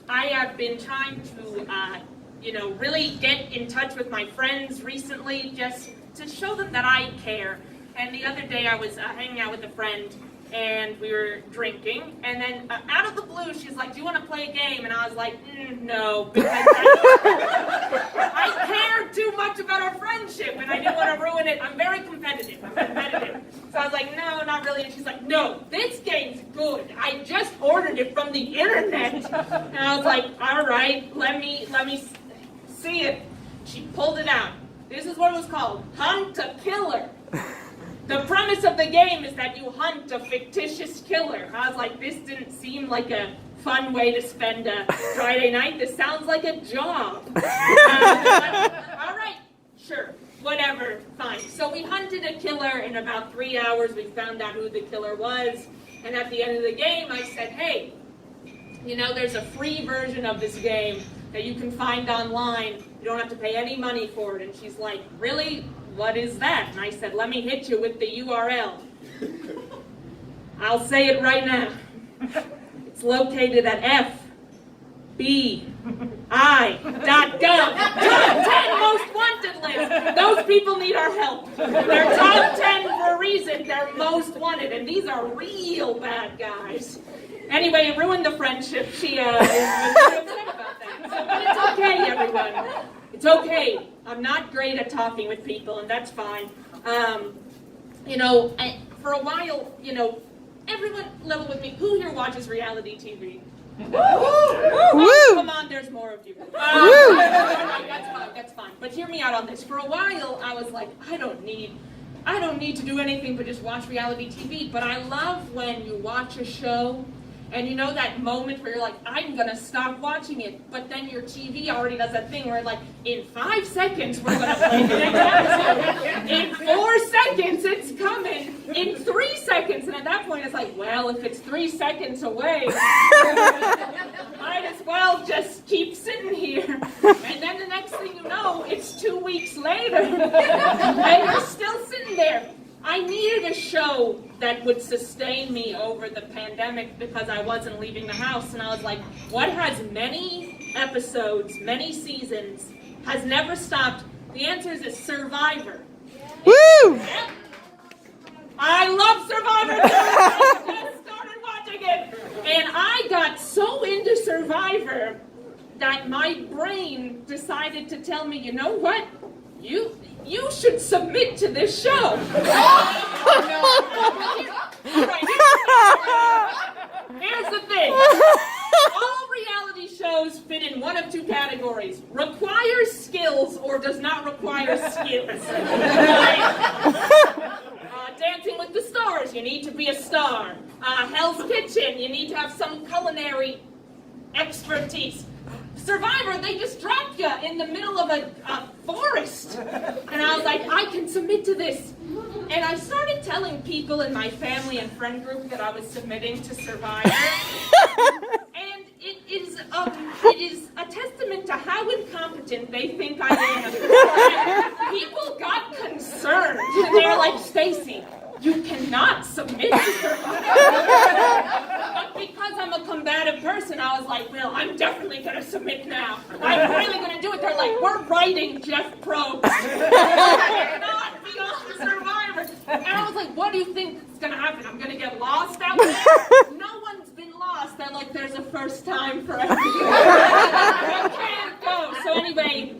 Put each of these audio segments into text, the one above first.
I have been trying to, really get in touch with my friends recently, just to show them that I care. And the other day I was hanging out with a friend, and we were drinking, and then out of the blue, she's like, "Do you want to play a game?" And I was like, "No," because I care too much about our friendship, and I didn't want to ruin it. I'm very competitive. So I was like, "No, not really." And she's like, "No, this game's good. I just ordered it from the internet." And I was like, "All right, let me see it." She pulled it out. This is what it was called: Hunt a Killer. The premise of the game is that you hunt a fictitious killer. I was like, this didn't seem like a fun way to spend a Friday night. This sounds like a job. All right, sure, whatever, fine. So we hunted a killer. In about 3 hours, we found out who the killer was. And at the end of the game, I said, "Hey, there's a free version of this game that you can find online. You don't have to pay any money for it." And she's like, "Really? What is that?" And I said, "Let me hit you with the URL. I'll say it right now. It's located at FBI.gov. Top 10 most wanted list. Those people need our help. They're top 10 for a reason. They're most wanted, and these are real bad guys." Anyway, it ruined the friendship. She was upset about that. But it's okay, everyone. It's okay. I'm not great at talking with people, and that's fine. For a while, everyone level with me. Who here watches reality TV? Woo! Oh, come on, there's more of you. That's fine. But hear me out on this. For a while, I was like, I don't need to do anything but just watch reality TV. But I love when you watch a show, and you know that moment where you're like, I'm going to stop watching it, but then your TV already does that thing where like, in 5 seconds we're going to play the next episode. In 4 seconds it's coming. In 3 seconds. And at that point it's like, well, if it's 3 seconds away, might as well just keep sitting here. And then the next thing you know, it's 2 weeks later. And you're still sitting there. I needed a show that would sustain me over the pandemic because I wasn't leaving the house, and I was like, what has many episodes, many seasons, has never stopped? The answer is Survivor. Woo! Yep. I love Survivor too. I just started watching it. And I got so into Survivor that my brain decided to tell me, you know what? You should submit to this show. Here's the thing. All reality shows fit in one of 2 categories: requires skills or does not require skills. Dancing with the Stars, you need to be a star. Hell's Kitchen, you need to have some culinary expertise. Survivor, they just drop you in the middle of a forest. And I was like, I can submit to this. And I started telling people in my family and friend group that I was submitting to Survivor. And it is a testament to how incompetent they think I am. And people got concerned. They're like, Stacy, you cannot submit to Survivor. But because I'm a combative person, I was like, well, I'm definitely going to submit now. I'm really going to do it. They're like, we're writing Jeff Probst. Not be on Survivor. And I was like, what do you think is going to happen? I'm going to get lost out there? No one's been lost. They're like, there's a first time for everything. You can't go. So anyway,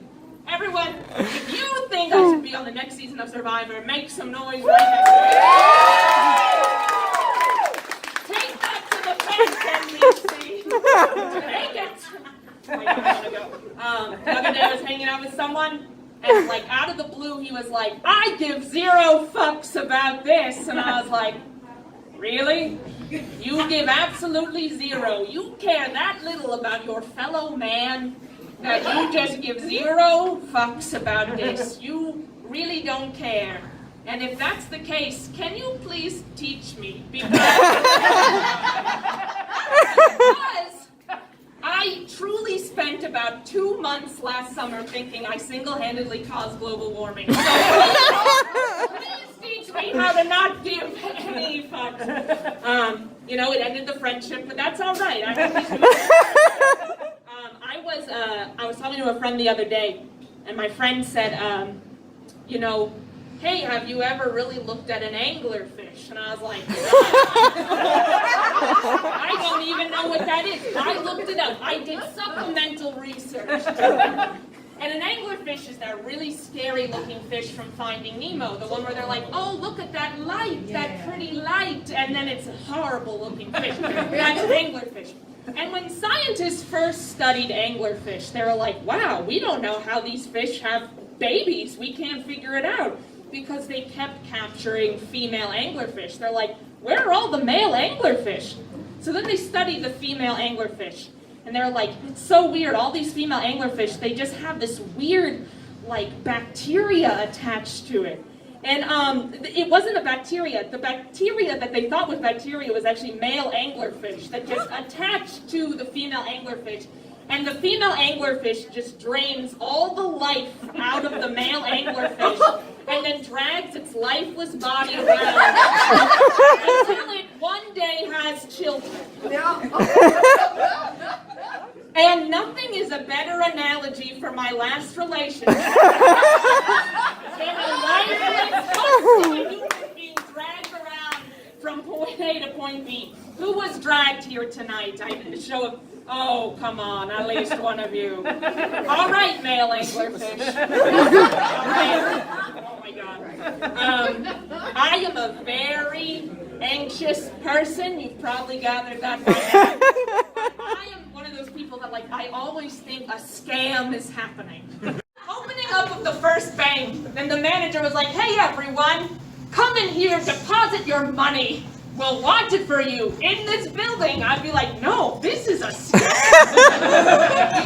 everyone, if you think I should be on the next season of Survivor, make some noise right now. Take that to the bank, NBC. Take it. I don't want to go. The other day I was hanging out with someone, and like out of the blue, he was like, I give 0 fucks about this. And I was like, really? You give absolutely 0. You care that little about your fellow man that you just give 0 fucks about this. You really don't care. And if that's the case, can you please teach me? Because I truly spent about 2 months last summer thinking I single-handedly caused global warming. So please teach me how to not give any fucks. It ended the friendship, but that's all right. I don't think I was talking to a friend the other day, and my friend said, hey, have you ever really looked at an anglerfish? And I was like, I don't even know what that is. I looked it up. I did supplemental research. And an anglerfish is that really scary looking fish from Finding Nemo, the one where they're like, oh, look at that light, that pretty light, and then it's a horrible looking fish. That's an anglerfish. And when scientists first studied anglerfish, they were like, wow, we don't know how these fish have babies. We can't figure it out. Because they kept capturing female anglerfish. They're like, where are all the male anglerfish? So then they studied the female anglerfish. And they're like, it's so weird. All these female anglerfish, they just have this weird, like, bacteria attached to it. And it wasn't a bacteria. The bacteria that they thought was bacteria was actually male anglerfish that just attached to the female anglerfish. And the female anglerfish just drains all the life out of the male anglerfish and then drags its lifeless body around until it one day has children. And nothing is a better analogy for my last relationship than a lifeless human being dragged around from point A to point B. Who was dragged here tonight? I did a show of... Oh, come on, at least one of you. All right, male anglerfish. All right. Oh, my God. I am a very anxious person. You've probably gathered that by now. I am one of those people that, like, I always think a scam is happening. Opening up of the first bank, then the manager was like, hey, everyone, come in here, deposit your money. We'll want it for you in this building. I'd be like, no, this is a scam.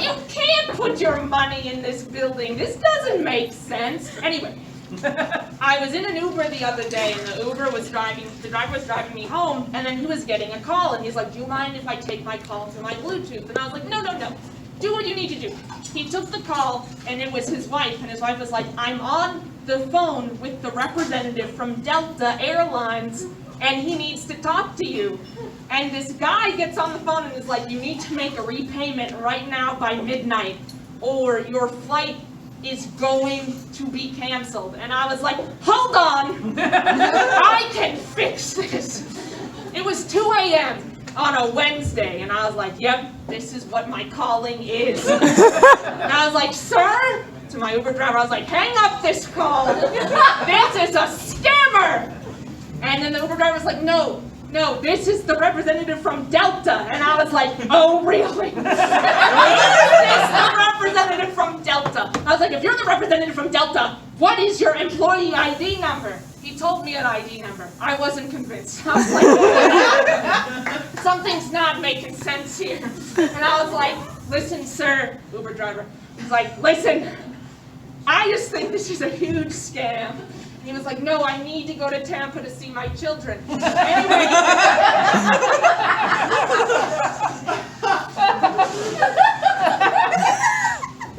You can't put your money in this building. This doesn't make sense. Anyway, I was in an Uber the other day, and the driver was driving me home, and then he was getting a call, and he's like, do you mind if I take my call through my Bluetooth? And I was like, no. Do what you need to do. He took the call, and it was his wife, and his wife was like, I'm on the phone with the representative from Delta Airlines, and he needs to talk to you. And this guy gets on the phone and is like, you need to make a repayment right now by midnight, or your flight is going to be canceled. And I was like, hold on, I can fix this. It was 2 a.m. on a Wednesday, and I was like, yep, this is what my calling is. And I was like, sir, to my Uber driver, I was like, hang up this call. This is a scammer. And then the Uber driver was like, no, this is the representative from Delta. And I was like, oh, really? Is this the representative from Delta? I was like, if you're the representative from Delta, what is your employee ID number? He told me an ID number. I wasn't convinced. I was like, something's not making sense here. And I was like, listen, sir, Uber driver. He's like, listen, I just think this is a huge scam. He was like, no, I need to go to Tampa to see my children. Anyway.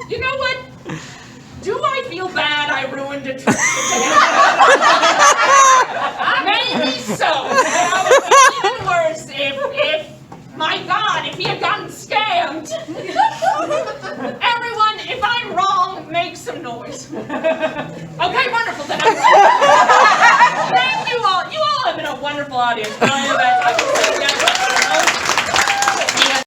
You know what? Do I feel bad I ruined a trip to Tampa? Maybe so. That would be even worse if, my God, if he had gotten scammed. Everyone, if I'm wrong, make some noise. Okay, wonderful. Then thank you all. You all have been a wonderful audience.